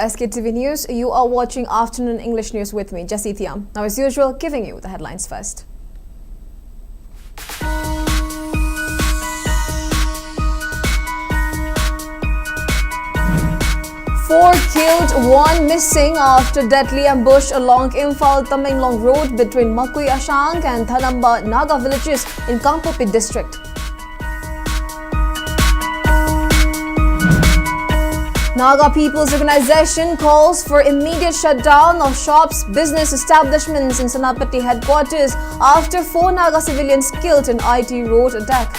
SKTV News, you are watching Afternoon English News with me, Jessie Thiam. Now, as usual, giving you the headlines first. 4 killed, 1 missing after deadly ambush along Imphal Tamenglong Road between Makui Ashang and Thanamba Naga villages in Kangpopi district. Naga People's Organization calls for immediate shutdown of shops, business establishments in Senapati headquarters after 4 Naga civilians killed in IT road attack.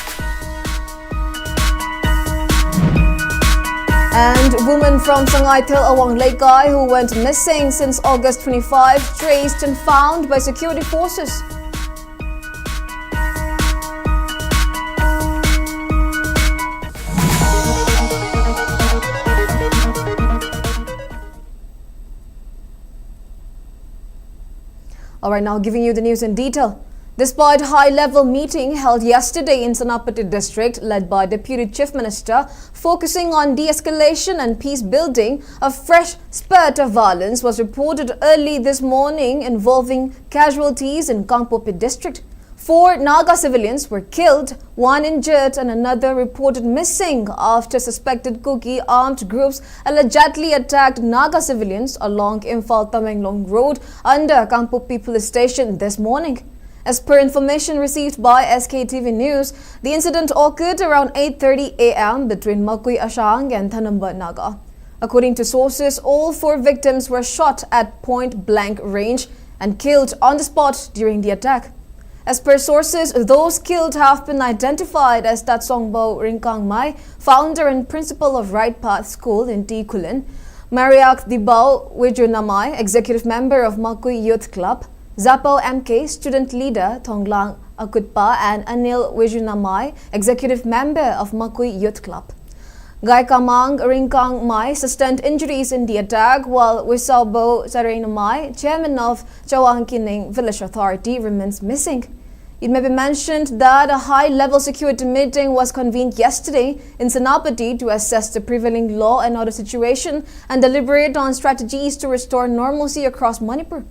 And woman from Sangaitel Awang Laikai who went missing since August 25 traced and found by security forces. Alright, now giving you the news in detail. Despite high-level meeting held yesterday in Senapati district led by Deputy Chief Minister focusing on de-escalation and peace building, a fresh spurt of violence was reported early this morning involving casualties in Kangpopi district. 4 Naga civilians were killed, 1 injured and another reported missing after suspected Kuki armed groups allegedly attacked Naga civilians along Imphal Tamenglong Road under Kangpopi police station this morning. As per information received by SKTV News, the incident occurred around 8:30 a.m. between Makui Ashang and Thanamba Naga. According to sources, all 4 victims were shot at point-blank range and killed on the spot during the attack. As per sources, those killed have been identified as Tatsongbo Ringkang Mai, founder and principal of Right Path School in Tikulin, Mariak Dibao Wijunamai, executive member of Makui Youth Club, Zapo MK, student leader Tonglang Akutpa, and Anil Wijunamai, executive member of Makui Youth Club. Gai Kamang Ringkang Mai sustained injuries in the attack, while Wisaubo Sarinamai, chairman of Chawangkining Village Authority, remains missing. It may be mentioned that a high-level security meeting was convened yesterday in Senapati to assess the prevailing law and order situation and deliberate on strategies to restore normalcy across Manipur.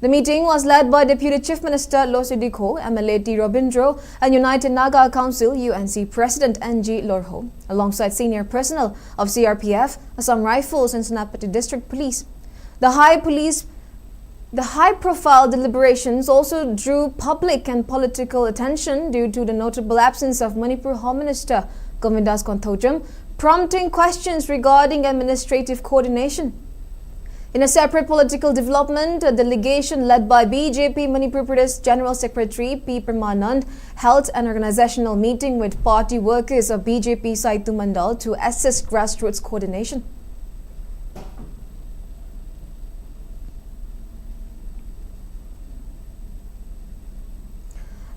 The meeting was led by Deputy Chief Minister Losidiko, MLA T. Robindro, and United Naga Council UNC President NG Lorho, alongside senior personnel of CRPF, Assam Rifles, and Senapati District Police. The high-profile deliberations also drew public and political attention due to the notable absence of Manipur Home Minister Govindas Konthojam, prompting questions regarding administrative coordination. In a separate political development, a delegation led by BJP Manipur Pradesh General Secretary P. Permanand held an organizational meeting with party workers of BJP Saitu Mandal to assess grassroots coordination.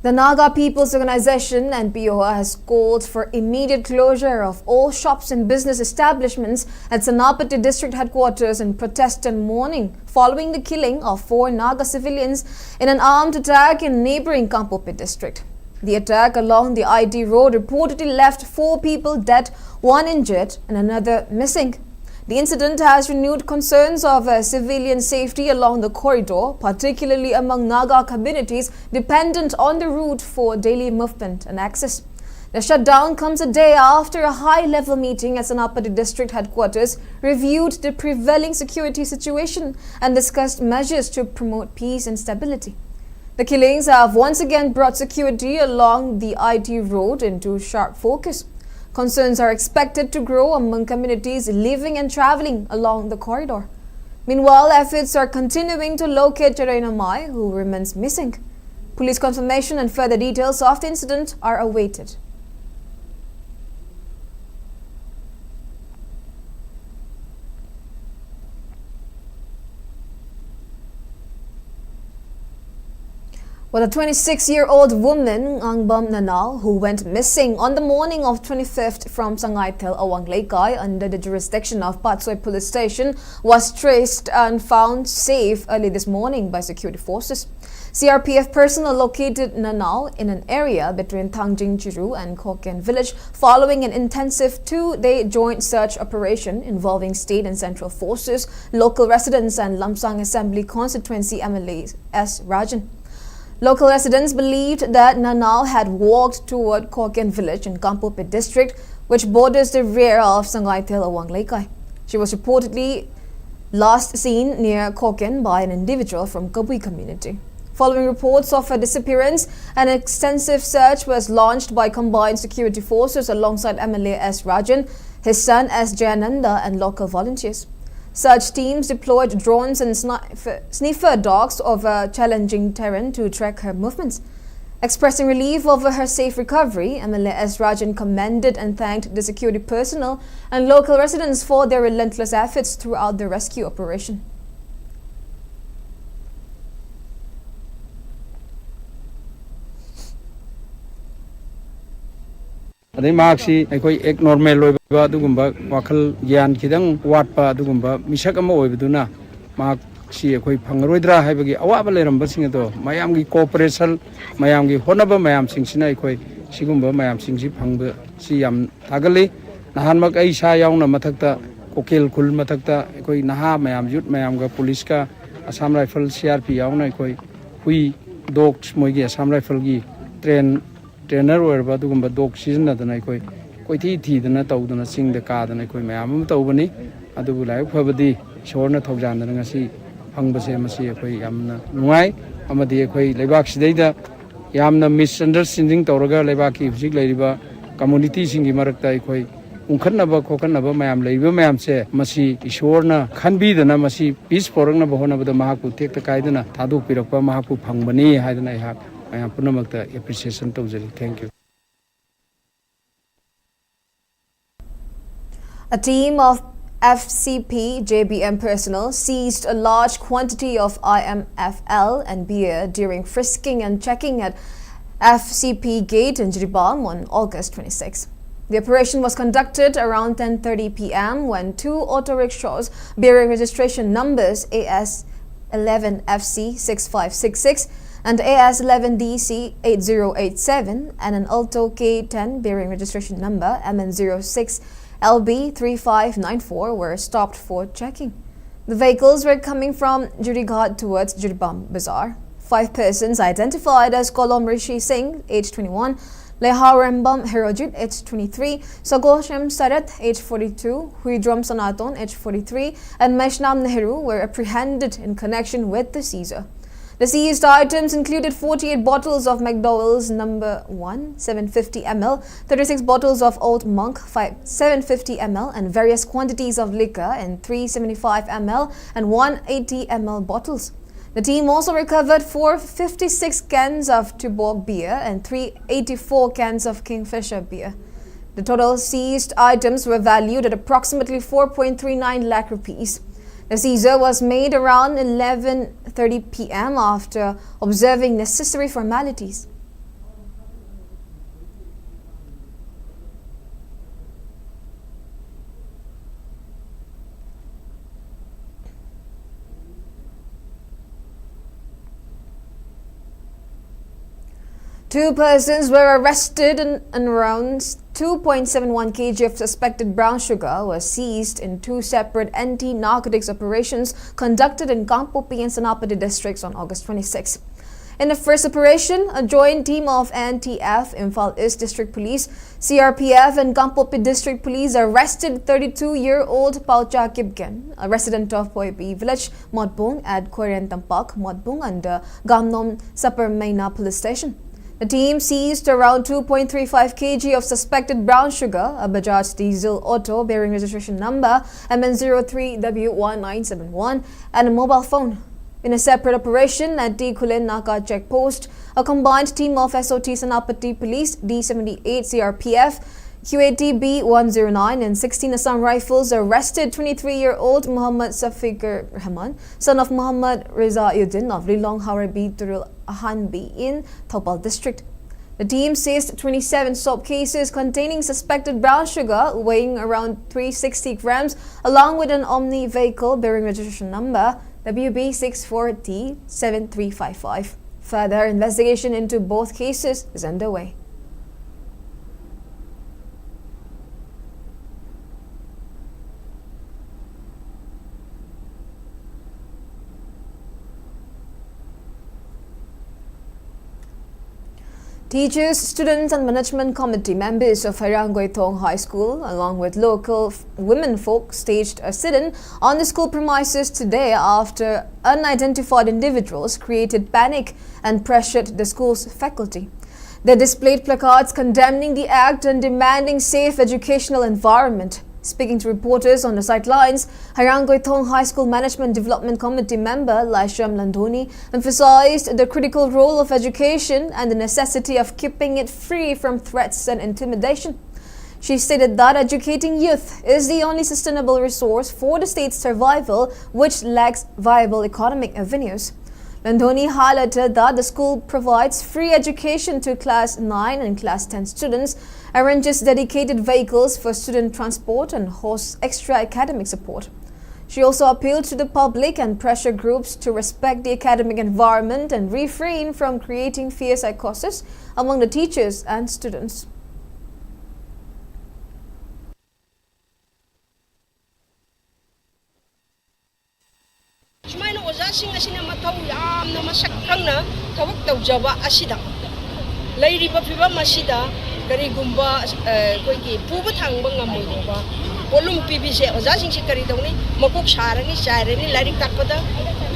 The Naga People's Organization (NPO) has called for immediate closure of all shops and business establishments at Senapati district headquarters in protest and mourning following the killing of 4 Naga civilians in an armed attack in neighboring Kangpopi district. The attack along the IT road reportedly left 4 people dead, 1 injured and another missing. The incident has renewed concerns of civilian safety along the corridor, particularly among Naga communities dependent on the route for daily movement and access. The shutdown comes a day after a high-level meeting at Senapati district headquarters reviewed the prevailing security situation and discussed measures to promote peace and stability. The killings have once again brought security along the IT road into sharp focus. Concerns are expected to grow among communities living and traveling along the corridor. Meanwhile, efforts are continuing to locate Charaina Mai, who remains missing. Police confirmation and further details of the incident are awaited. Well, a 26-year-old woman, Angbam Nanal, who went missing on the morning of 25th from Sangaitel, Awang Laikai, under the jurisdiction of Patsoy Police Station, was traced and found safe early this morning by security forces. CRPF personnel located Nanal in an area between Tangjing Chiru and Koken village following an intensive 2-day joint search operation involving state and central forces, local residents and Lamsang Assembly constituency MLA S. Rajan. Local residents believed that Nanal had walked toward Koken village in Kampopit district, which borders the rear of Sangaitel Awang Laikai. She was reportedly last seen near Koken by an individual from Kabui community. Following reports of her disappearance, an extensive search was launched by combined security forces alongside MLA S. Rajan, his son S. Jayananda and local volunteers. Search teams deployed drones and sniffer dogs over challenging terrain to track her movements. Expressing relief over her safe recovery, MLA S. Rajan commended and thanked the security personnel and local residents for their relentless efforts throughout the rescue operation. Adai marksi ekoi ek normal loiba adugumba wakal gyan khidang watpa adugumba misak ama oibaduna marksi ekoi phangaroidra haibagi awaba leramba singedo mayamgi cooperation mayamgi honaba mayam singsina ekoi sigumba mayam singsi phangba si yam thagali nahanmak ai sa yauna mathakta kokel khul mathakta ekoi naha mayam yut mayamga police ka Assam Rifle CRP yauna ekoi hui dogs moigi Assam Rifle gi trainer or dog season at the night, quite tea than a toad and a sing the card and a quay mamma tobani, at the Wulai Pabadi, Shorna Tojan and a sea, Hungbasemasi, a quay yamna, Nuai, Amadi, a quay, Lebax data, Yamna misunderstanding Toraga, Lebaki, Zigladiba, community singing Marakta, quay, Unkanaba, Kokanaba, Mam, Labor Mam say, Masi, Ishorna, can be the Namasi, peace for Bahona, the Mahaku, take the Kaidana, Tadu Pirapa, Mahapu, Pangmani, Hadan I have. I am Punamakta appreciation to Jali. Thank you. A team of FCP JBM personnel seized a large quantity of IMFL and beer during frisking and checking at FCP Gate in Jiribam on August 26. The operation was conducted around 10:30 p.m. when two auto rickshaws bearing registration numbers AS11FC 6566 and AS11DC 8087 and an Alto K10 bearing registration number MN06LB 3594 were stopped for checking. The vehicles were coming from Jurighat towards Jiribam Bazaar. 5 persons identified as Kolom Rishi Singh, age 21, Leharembam Herojit, age 23, Sagoshem Sarat, age 42, Huidrom Sanaton, age 43, and Meshnam Nehru were apprehended in connection with the seizure. The seized items included 48 bottles of McDowell's number 1, 750 ml, 36 bottles of Old Monk, 750 ml, and various quantities of liquor in 375 ml and 180 ml bottles. The team also recovered 456 cans of Tuborg beer and 384 cans of Kingfisher beer. The total seized items were valued at approximately 4.39 lakh rupees. The seizure was made around 11:30 p.m. after observing necessary formalities. Two persons were arrested and around 2.71 kg of suspected brown sugar was seized in 2 separate anti-narcotics operations conducted in Kampopi and Sanapati districts on August 26. In the first operation, a joint team of Anti-F, Imphal East District Police, CRPF and Kampopi District Police arrested 32-year-old Paucha Kibgen, a resident of Poipi village, Modbung at Korean Tampak, Modbung under Gamnom Supermodel Police Station. The team seized around 2.35 kg of suspected brown sugar, a Bajaj diesel auto bearing registration number MN03W1971, and a mobile phone. In a separate operation at D. Kulin Naka checkpost, a combined team of SOT Sanapati Police, D78 CRPF, QATB 109 and 16 Assam Rifles arrested 23-year-old Muhammad Safiqur Rahman, son of Muhammad Rizauddin of Lilong Harabi Turul Ahanbi in Thopal district. The team seized 27 soap cases containing suspected brown sugar weighing around 360 grams along with an Omni vehicle bearing registration number WB64T7355. Further investigation into both cases is underway. Teachers, students and management committee members of Haranggoithong High School, along with local women folk, staged a sit-in on the school premises today after unidentified individuals created panic and pressured the school's faculty. They displayed placards condemning the act and demanding safe educational environment. Speaking to reporters on the sidelines, Haranggoithong High School Management Development Committee member Laisham Landoni emphasized the critical role of education and the necessity of keeping it free from threats and intimidation. She stated that educating youth is the only sustainable resource for the state's survival, which lacks viable economic avenues. Landoni highlighted that the school provides free education to Class 9 and Class 10 students, arranges dedicated vehicles for student transport and hosts extra academic support. She also appealed to the public and pressure groups to respect the academic environment and refrain from creating fear psychosis among the teachers and students. Ojaasing asina mathaw yamna masak khangna thawak tawjaba asida leiriba phibam asida karigumba koigi puba thangba ngamoiba polum pbc ojaasing si kari dawni makok sarani chairani lairik takpada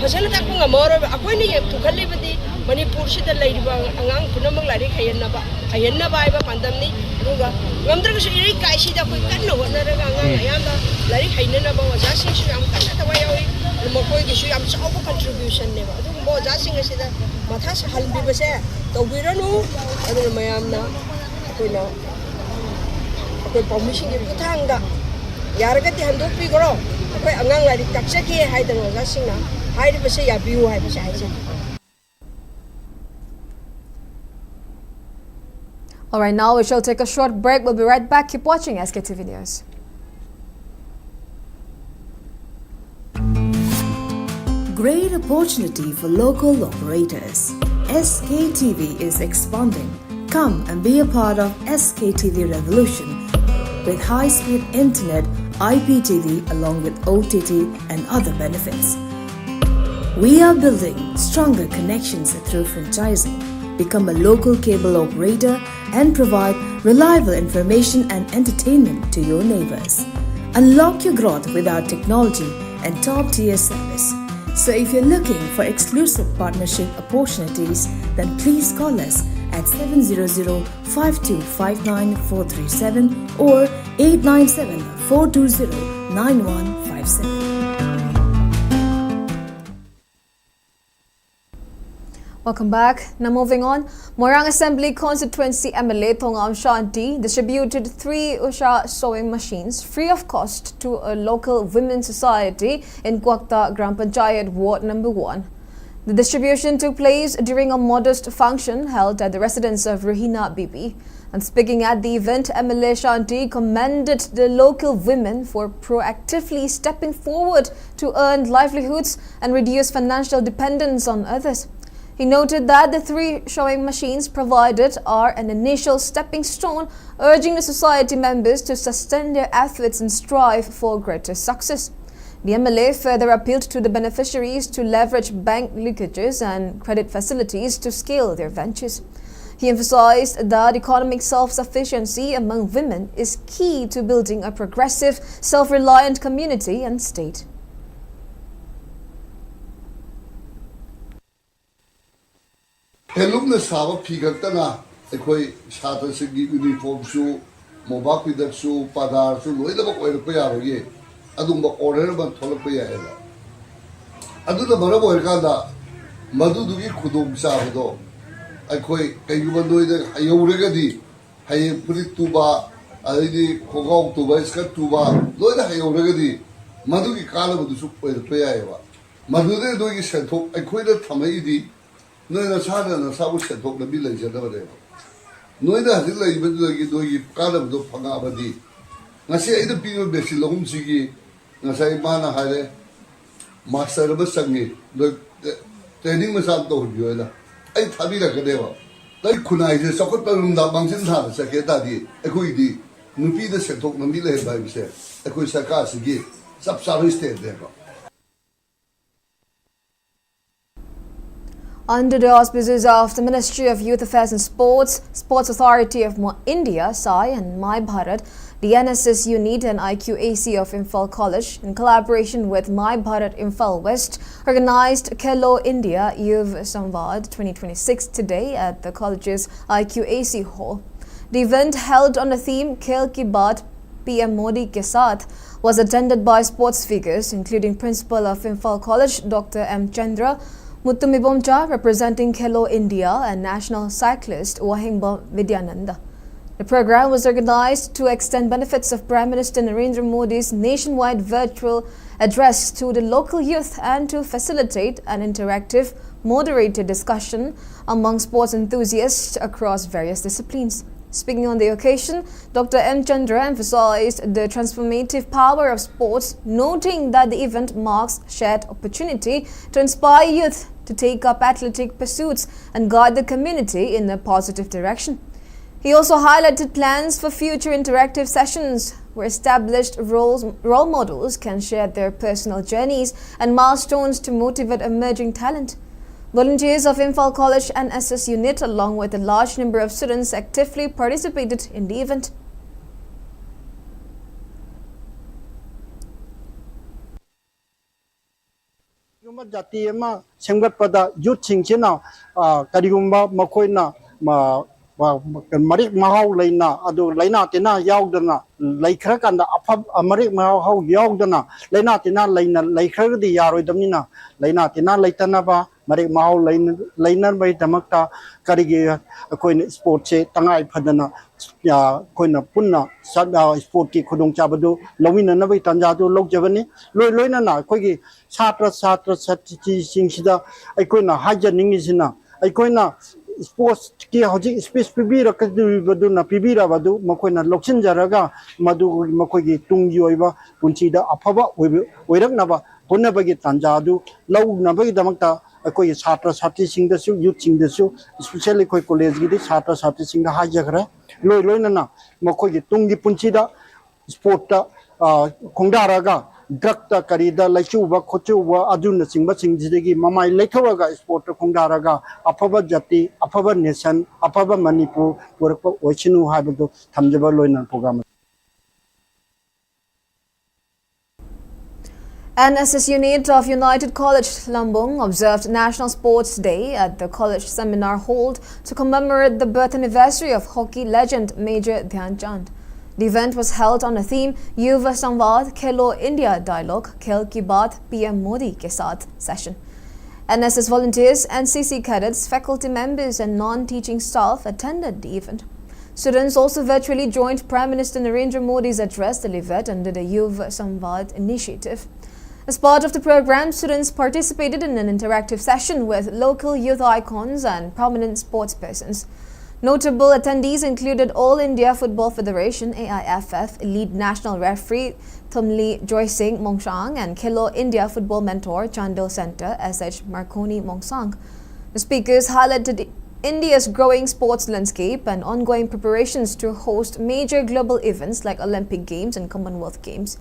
phajana takpa ngamoro akoini pukhalibadi Manipur sida leiriba angang punamang lairik hayanaba aiba pandamni aduga ngamdraga iri kaisida koi kanno honaraga angang ayanda lairik hainanaba ojaasing si am kanna tawayawi Makoi gisu yam chawba contribution neba adu mo jasing asida matha sa halbi base tawbiranu adu mayamna akoina akoi permission gi puthangda yaragati handopi goro akoi angang lari taksaki haidano jasingna haidi base ya biu hai base haise. Alright, now we shall take a short break. We'll be right back. Keep watching SKTV News. Great opportunity for local operators. SKTV is expanding. Come and be a part of SKTV revolution with high-speed internet, IPTV along with OTT and other benefits. We are building stronger connections through franchising. Become a local cable operator and provide reliable information and entertainment to your neighbors. Unlock your growth with our technology and top-tier service. So if you're looking for exclusive partnership opportunities, then please call us at 700-5259-437 or 897-420-9157. Welcome back. Now moving on, Morang Assembly Constituency MLA Thongam Shanti distributed 3 Usha sewing machines free of cost to a local women's society in Kwakta Gram Panchayat Ward Number 1. The distribution took place during a modest function held at the residence of Rahina Bibi. And speaking at the event, MLA Shanti commended the local women for proactively stepping forward to earn livelihoods and reduce financial dependence on others. He noted that the 3 sewing machines provided are an initial stepping stone, urging the society members to sustain their efforts and strive for greater success. The MLA further appealed to the beneficiaries to leverage bank linkages and credit facilities to scale their ventures. He emphasized that economic self-sufficiency among women is key to building a progressive, self-reliant community and state. Helum na sawa figure na ekoi chhatra singi uniform su mobak pidak su padar su loi da ko ko ya ro ye adum ba order ban thol ko ya ela adu da mara bo ka da madu du gi khudum sa do ekoi kai gu ban doi da ayure ga di hay puri tu ba ꯑꯗꯩꯗꯤ ꯈꯣꯡꯒꯥꯎ ꯇꯨꯕ skirt ꯇꯨꯕ ꯂꯣꯏꯅ ꯍꯩꯍꯧꯔꯒꯗꯤ ꯃꯗꯨꯒꯤ ꯀꯥꯟꯅꯕꯗꯨꯁꯨ ꯑꯣꯏꯔꯛꯄ ꯌꯥꯏꯑꯕ ꯃꯗꯨꯗꯩ ꯅꯣꯏꯒꯤ ꯁꯦꯟꯊꯣꯛ ꯑꯩꯈꯣꯏꯅ ꯊꯝꯃꯛꯏꯗꯤ ꯅꯣꯏ ꯅꯁꯥꯅ ꯅꯁꯥꯕꯨ ꯁꯦꯟꯊꯣꯛ ꯂꯝꯕꯤ ꯂꯩꯖꯗꯕꯅꯦꯕ ꯅꯣꯏꯅ ꯍꯧꯖꯤꯛ ꯂꯩꯔꯤꯕꯗꯨꯗꯒꯤ ꯅꯣꯏꯒꯤ ꯀꯥꯟꯅꯕꯗꯣ ꯐꯪꯉꯛꯑꯕꯗꯤ ngasi aida piyo besi lahum sigi ngasai mana hare master ba sangi do training ma sam to hoyo la ai thabi la kade ba dai khunai je sakot pa rum da bangsin tha sa ke ta di ekhui di nupi da setok nambi le ba se ekhui sarkar sigi sab service te de ba. Under the auspices of the Ministry of Youth Affairs and Sports, Sports Authority of India, SAI, and My Bharat, the NSS unit and IQAC of Imphal College, in collaboration with My Bharat Imphal West, organized Khelo India Yuv Samvad 2026 today at the college's IQAC hall. The event, held on the theme Khel Ki Baat PM Modi Ke Saath, was attended by sports figures including Principal of Imphal College Dr. M. Chandra, Muttumibomcha, representing Khelo India, and national cyclist Wahingba Vidyananda. The program was organized to extend benefits of Prime Minister Narendra Modi's nationwide virtual address to the local youth and to facilitate an interactive, moderated discussion among sports enthusiasts across various disciplines. Speaking on the occasion, Dr. M. Chandra emphasized the transformative power of sports, noting that the event marks shared opportunity to inspire youth to take up athletic pursuits and guide the community in a positive direction. He also highlighted plans for future interactive sessions where established role models can share their personal journeys and milestones to motivate emerging talent. Volunteers of Imphal College and SS unit, along with a large number of students, actively participated in the event. Jati ama senggat pada youth singchina karigumba makoina marik mahau laina adu laina tina yaudana laikhra kanda afab marik mahau yaudana laina tina laina laikhra di yaroi damnina laina tina laitana ba marik mahau laina bai tamakta karigi koin sport che tangai phadana koina punna sport ki khudong chabadu lawina na bai tanjadu logjabani loina na koigi satra sati singsida aikoina hajaningisina aikoina sports ki hoji space pibira kaduna pibira badu makoina loksin jaraga madu makoigi tungji oiba punchida afaba oiraknaba honabagi tanjadu lawnabagi damakta akoi satra sati singdasu youth singdasu especially koi college gi satra sati singda hajagra loina na makoigi tunggi punchida sport ta khongdaraga Drakta karida laichuba khochuba aduna singba singjidegi mamai leithoraga sport khongdaraga afaba jati afaba nation afaba Manipur purakpa oichinu habadu thamjaba loina program. NSS unit of United College Lambung observed National Sports Day at the college seminar hall to commemorate the birth anniversary of hockey legend Major Dhyan Chand. The event was held on the theme Yuva Samvad Khelo India Dialogue Khel Ki Baat PM Modi Ke Saath session. NSS volunteers, NCC cadets, faculty members and non-teaching staff attended the event. Students also virtually joined Prime Minister Narendra Modi's address delivered under the Yuva Samvad initiative. As part of the program, students participated in an interactive session with local youth icons and prominent sports persons. Notable attendees included All India Football Federation AIFF lead national referee Thumli Joy Singh Mongsang and Khelo India football mentor Chandil Center SH Marconi Mongsang. The speakers highlighted India's growing sports landscape and ongoing preparations to host major global events like Olympic Games and Commonwealth Games.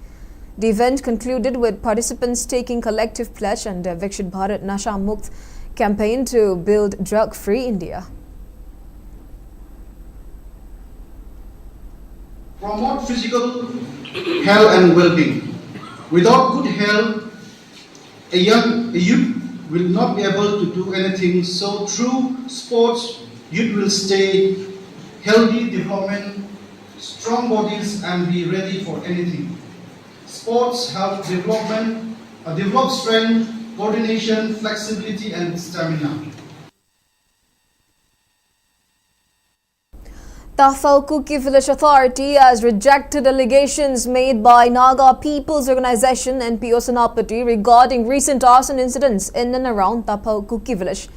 The event concluded with participants taking collective pledge under Viksit Bharat Nasha Mukt campaign to build drug-free India. Promote physical health and well-being. Without good health, a youth will not be able to do anything. So through sports, youth will stay healthy, development, strong bodies and be ready for anything. Sports help development, develop strength, coordination, flexibility and stamina. Tafao Kuki Village Authority has rejected allegations made by Naga People's Organization NPO Senapati regarding recent arson incidents in and around Tafao Kuki Village.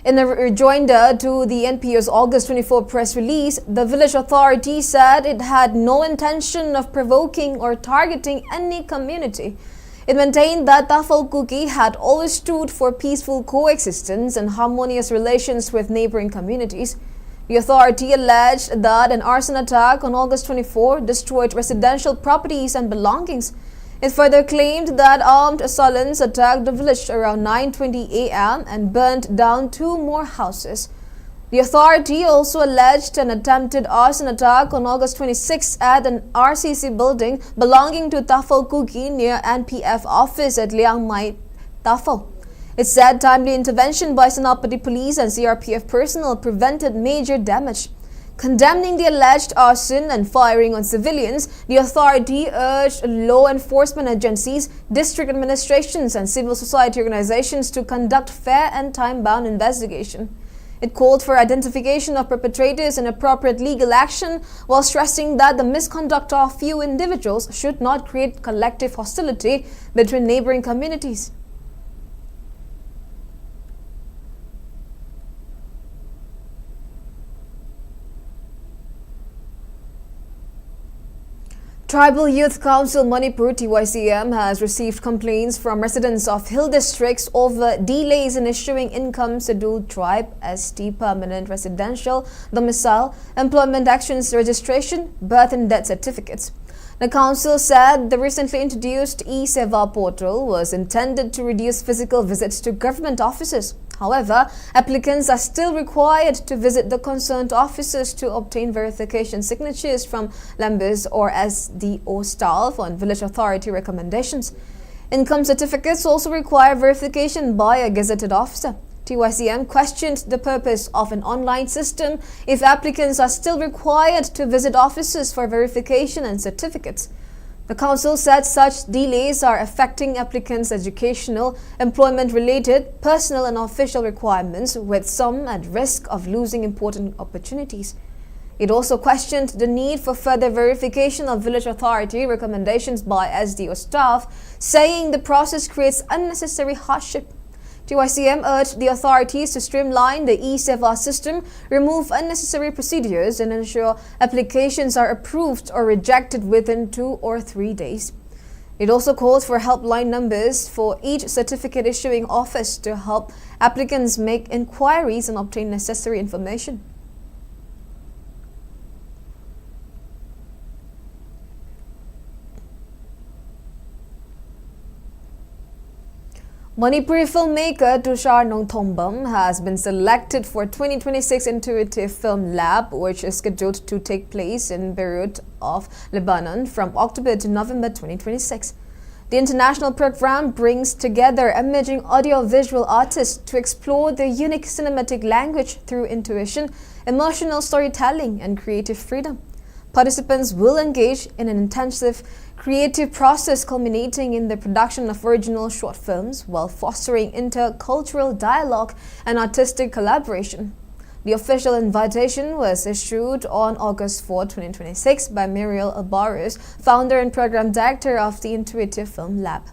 In a rejoinder to the NPO's August 24 press release, the village authority said it had no intention of provoking or targeting any community. It maintained that Tafao Kuki had always stood for peaceful coexistence and harmonious relations with neighboring communities. The authority alleged that an arson attack on August 24 destroyed residential properties and belongings. It further claimed that armed assailants attacked the village around 9:20 a.m. and burnt down 2 more houses. The authority also alleged an attempted arson attack on August 26 at an RCC building belonging to Tafao Kuki near NPF office at Liang Mai, Tafao. It said timely intervention by Senapati police and CRPF personnel prevented major damage. Condemning the alleged arson and firing on civilians, the authority urged law enforcement agencies, district administrations and civil society organizations to conduct fair and time-bound investigation. It called for identification of perpetrators and appropriate legal action, while stressing that the misconduct of few individuals should not create collective hostility between neighboring communities. Tribal Youth Council Manipur TYCM has received complaints from residents of hill districts over delays in issuing income scheduled tribe ST permanent residential domicile, employment actions registration, birth and death certificates. The council said the recently introduced e-Seva portal was intended to reduce physical visits to government offices. However, applicants are still required to visit the concerned offices to obtain verification signatures from members or SDO staff on village authority recommendations. Income certificates also require verification by a gazetted officer. TYCM questioned the purpose of an online system if applicants are still required to visit offices for verification and certificates. The council said such delays are affecting applicants' educational, employment-related, personal and official requirements, with some at risk of losing important opportunities. It also questioned the need for further verification of village authority recommendations by SDO staff, saying the process creates unnecessary hardship. TYCM urged the authorities to streamline the e-Seva system, remove unnecessary procedures and ensure applications are approved or rejected within 2 or 3 days. It also called for helpline numbers for each certificate issuing office to help applicants make inquiries and obtain necessary information. Manipuri filmmaker Tushar Nongthombam has been selected for 2026 Intuitive Film Lab, which is scheduled to take place in Beirut of Lebanon from October to November 2026. The international program brings together emerging audio-visual artists to explore their unique cinematic language through intuition, emotional storytelling, and creative freedom. Participants will engage in an intensive creative process culminating in the production of original short films while fostering intercultural dialogue and artistic collaboration. The official invitation was issued on August 4, 2026 by Muriel Alvarez, founder and program director of the Intuitive Film Lab.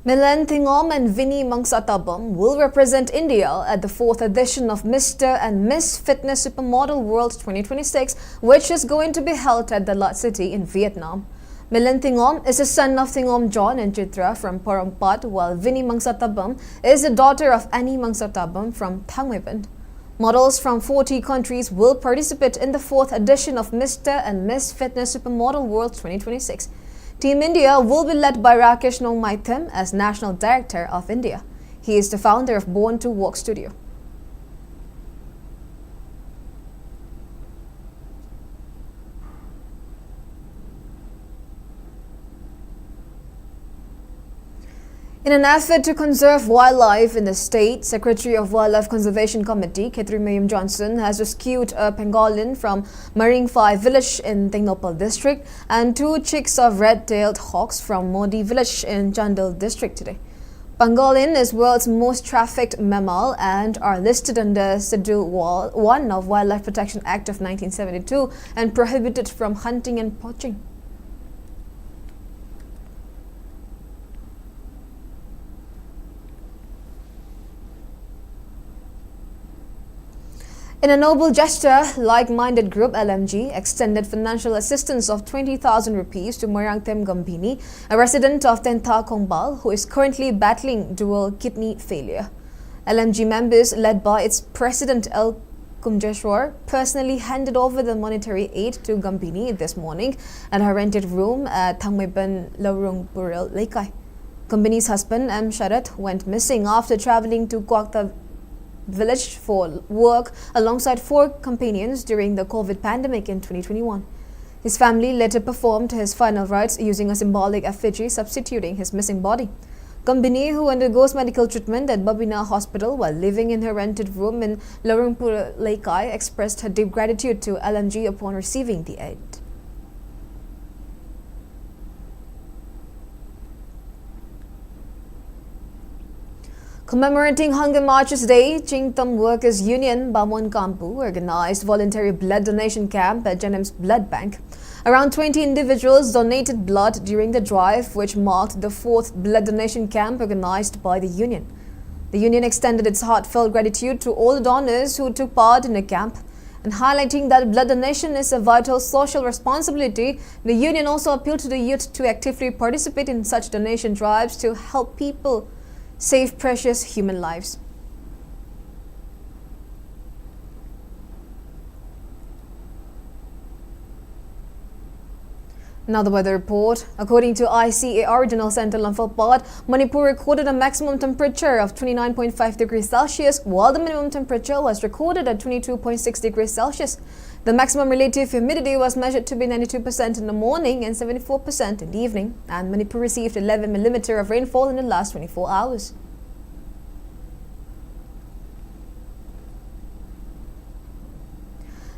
Milen Thingom and Vinny Mangsatabam will represent India at the 4th edition of Mr. and Miss Fitness Supermodel World 2026, which is going to be held at the Lot City in Vietnam. Milen Thingom is a son of Thingom John and Chitra from Porompat, while Vinny Mangsatabam is the daughter of Annie Mangsatabam from Thangweband. Models from 40 countries will participate in the 4th edition of Mr. and Miss Fitness Supermodel World 2026. Team India will be led by Rakesh Nongmaitham as National Director of India. He is the founder of Born to Walk Studio. In an effort to conserve wildlife in the state, Secretary of Wildlife Conservation Committee, Catherine Johnson, has rescued a pangolin from Maringphai village in Tengnopal district and 2 chicks of red-tailed hawks from Modi village in Chandel district today. Pangolin is world's most trafficked mammal and are listed under Schedule 1 of Wildlife Protection Act of 1972 and prohibited from hunting and poaching. In a noble gesture, like-minded group LMG extended financial assistance of 20,000 rupees to Marangtem Gambini, a resident of Tenta Kongbal, who is currently battling dual kidney failure. LMG members, led by its president L. Kumjeshwar, personally handed over the monetary aid to Gambini this morning at her rented room at Thangmeiban Laurungpuril Laikai. Gambini's husband M. Sharat went missing after traveling to Kwakta village for work alongside 4 companions during the COVID pandemic in 2021. His family later performed his final rites using a symbolic effigy substituting his missing body. Gambini, who undergoes medical treatment at Babina Hospital while living in her rented room in Laurungpur Laikai, expressed her deep gratitude to LMG upon receiving the aid. Commemorating Hunger Marches Day, Chingtam Workers Union Bamon Kampu organized voluntary blood donation camp at Jenem's Blood Bank. Around 20 individuals donated blood during the drive, which marked the 4th blood donation camp organized by the union. The union extended its heartfelt gratitude to all the donors who took part in the camp. And highlighting that blood donation is a vital social responsibility, the union also appealed to the youth to actively participate in such donation drives to help people save precious human lives. Now the weather report. According to ICAR Regional Center Lamphal, Manipur recorded a maximum temperature of 29.5 degrees Celsius, while the minimum temperature was recorded at 22.6 degrees Celsius. The maximum relative humidity was measured to be 92% in the morning and 74% in the evening, and Manipur received 11 mm of rainfall in the last 24 hours.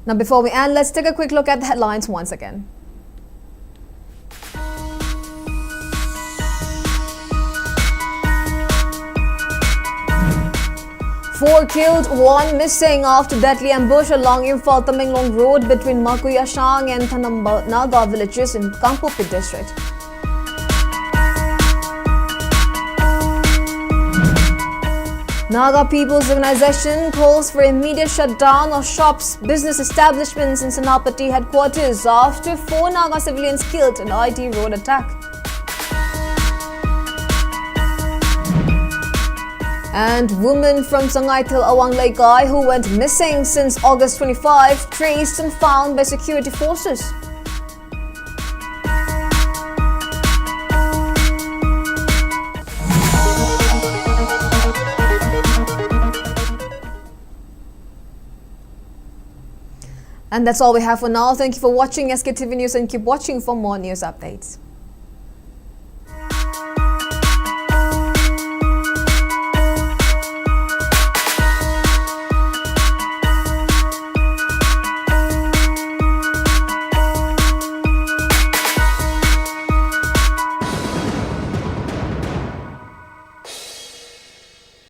Now before we end, let's take a quick look at the headlines once again. Four killed, 1 missing after deadly ambush along Imphal Tamenglong Road between Makuyashang and Thanamba Naga villages in Kampupi district. Naga People's Organization calls for immediate shutdown of shops, business establishments in Senapati headquarters after 4 Naga civilians killed in IT road attack. And woman from Sangaitil Awang Laikai who went missing since August 25 traced and found by security forces. And that's all we have for now. Thank you for watching SKTV News and keep watching for more news updates.